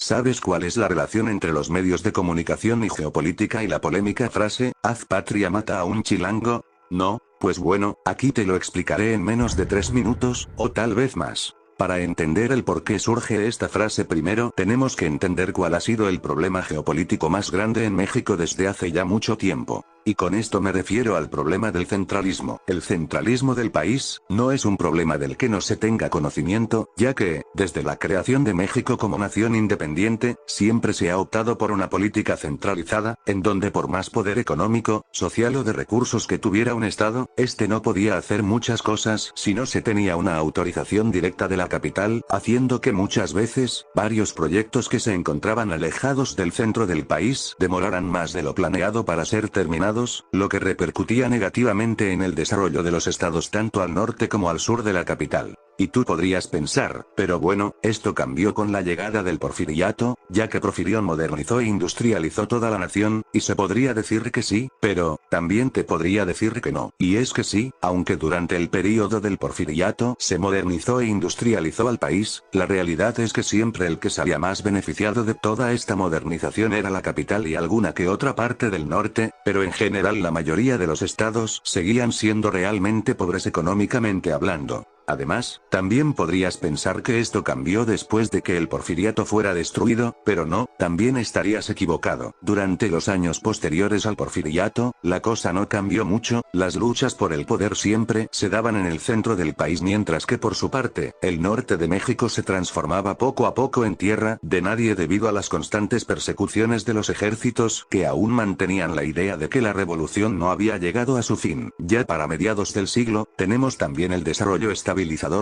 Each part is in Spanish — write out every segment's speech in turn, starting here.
¿Sabes cuál es la relación entre los medios de comunicación y geopolítica y la polémica frase, haz patria mata a un chilango? ¿No? Pues bueno, aquí te lo explicaré en menos de 3 minutos, o tal vez más. Para entender el por qué surge esta frase primero tenemos que entender cuál ha sido el problema geopolítico más grande en México desde hace ya mucho tiempo. Y con esto me refiero al problema del centralismo. El centralismo del país, no es un problema del que no se tenga conocimiento, ya que, desde la creación de México como nación independiente, siempre se ha optado por una política centralizada, en donde por más poder económico, social o de recursos que tuviera un Estado, este no podía hacer muchas cosas si no se tenía una autorización directa de la capital, haciendo que muchas veces, varios proyectos que se encontraban alejados del centro del país, demoraran más de lo planeado para ser terminados, lo que repercutía negativamente en el desarrollo de los estados tanto al norte como al sur de la capital. Y tú podrías pensar, pero bueno, esto cambió con la llegada del Porfiriato, ya que Porfirio modernizó e industrializó toda la nación, y se podría decir que sí, pero, también te podría decir que no. Y es que sí, aunque durante el período del Porfiriato se modernizó e industrializó al país, la realidad es que siempre el que salía más beneficiado de toda esta modernización era la capital y alguna que otra parte del norte, pero en general la mayoría de los estados seguían siendo realmente pobres económicamente hablando. Además, también podrías pensar que esto cambió después de que el Porfiriato fuera destruido, pero no, también estarías equivocado. Durante los años posteriores al Porfiriato, la cosa no cambió mucho, las luchas por el poder siempre se daban en el centro del país mientras que por su parte, el norte de México se transformaba poco a poco en tierra de nadie debido a las constantes persecuciones de los ejércitos que aún mantenían la idea de que la revolución no había llegado a su fin. Ya para mediados del siglo, tenemos también el desarrollo estabilizador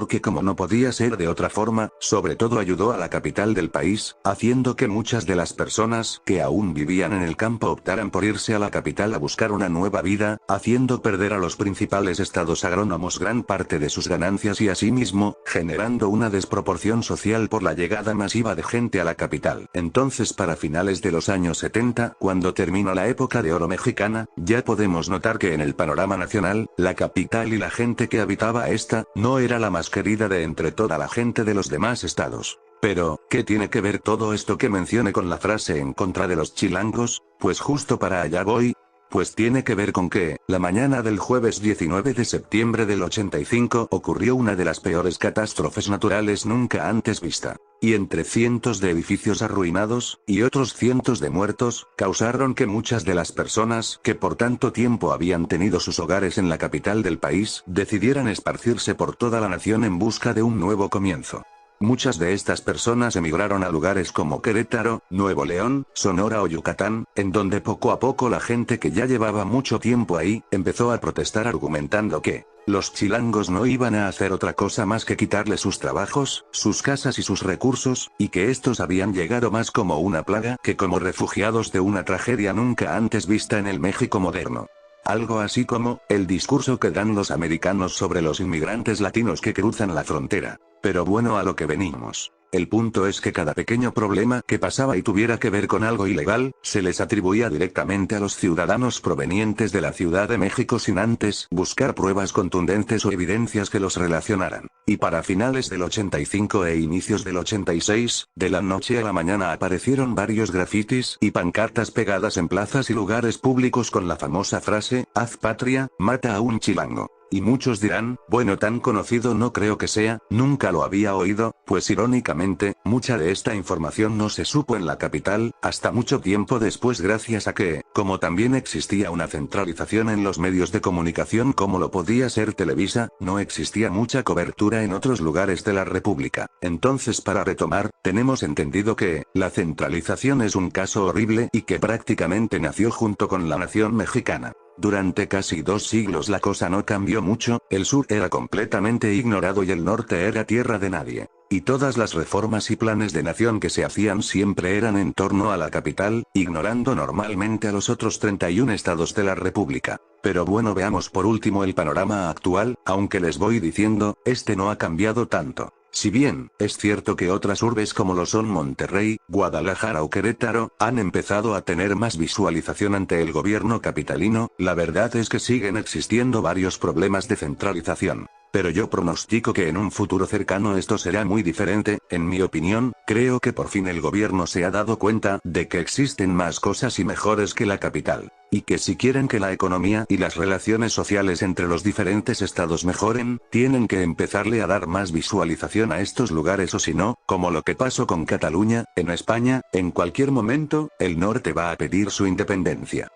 que como no podía ser de otra forma, sobre todo ayudó a la capital del país, haciendo que muchas de las personas que aún vivían en el campo optaran por irse a la capital a buscar una nueva vida, haciendo perder a los principales estados agrónomos gran parte de sus ganancias y asimismo, generando una desproporción social por la llegada masiva de gente a la capital. Entonces para finales de los años 70, cuando terminó la época de oro mexicana, ya podemos notar que en el panorama nacional, la capital y la gente que habitaba esta, no era la más querida de entre toda la gente de los demás estados. Pero, ¿qué tiene que ver todo esto que mencioné con la frase en contra de los chilangos? Pues justo para allá voy. Pues tiene que ver con que, la mañana del jueves 19 de septiembre del 85 ocurrió una de las peores catástrofes naturales nunca antes vista. Y entre cientos de edificios arruinados, y otros cientos de muertos, causaron que muchas de las personas que por tanto tiempo habían tenido sus hogares en la capital del país, decidieran esparcirse por toda la nación en busca de un nuevo comienzo. Muchas de estas personas emigraron a lugares como Querétaro, Nuevo León, Sonora o Yucatán, en donde poco a poco la gente que ya llevaba mucho tiempo ahí, empezó a protestar argumentando que los chilangos no iban a hacer otra cosa más que quitarle sus trabajos, sus casas y sus recursos, y que estos habían llegado más como una plaga que como refugiados de una tragedia nunca antes vista en el México moderno. Algo así como, el discurso que dan los americanos sobre los inmigrantes latinos que cruzan la frontera. Pero bueno, a lo que venimos. El punto es que cada pequeño problema que pasaba y tuviera que ver con algo ilegal, se les atribuía directamente a los ciudadanos provenientes de la Ciudad de México sin antes buscar pruebas contundentes o evidencias que los relacionaran. Y para finales del 85 e inicios del 86, de la noche a la mañana aparecieron varios grafitis y pancartas pegadas en plazas y lugares públicos con la famosa frase, haz patria, mata a un chilango. Y muchos dirán, bueno, tan conocido no creo que sea, nunca lo había oído, pues irónicamente, mucha de esta información no se supo en la capital, hasta mucho tiempo después gracias a que, como también existía una centralización en los medios de comunicación como lo podía ser Televisa, no existía mucha cobertura en otros lugares de la República. Entonces para retomar, tenemos entendido que, la centralización es un caso horrible y que prácticamente nació junto con la nación mexicana. Durante casi 2 siglos la cosa no cambió mucho, el sur era completamente ignorado y el norte era tierra de nadie. Y todas las reformas y planes de nación que se hacían siempre eran en torno a la capital, ignorando normalmente a los otros 31 estados de la República. Pero bueno, veamos por último el panorama actual, aunque les voy diciendo, este no ha cambiado tanto. Si bien, es cierto que otras urbes como lo son Monterrey, Guadalajara o Querétaro, han empezado a tener más visualización ante el gobierno capitalino, la verdad es que siguen existiendo varios problemas de centralización. Pero yo pronostico que en un futuro cercano esto será muy diferente. En mi opinión, creo que por fin el gobierno se ha dado cuenta de que existen más cosas y mejores que la capital. Y que si quieren que la economía y las relaciones sociales entre los diferentes estados mejoren, tienen que empezarle a dar más visualización a estos lugares, o si no, como lo que pasó con Cataluña, en España, en cualquier momento, el norte va a pedir su independencia.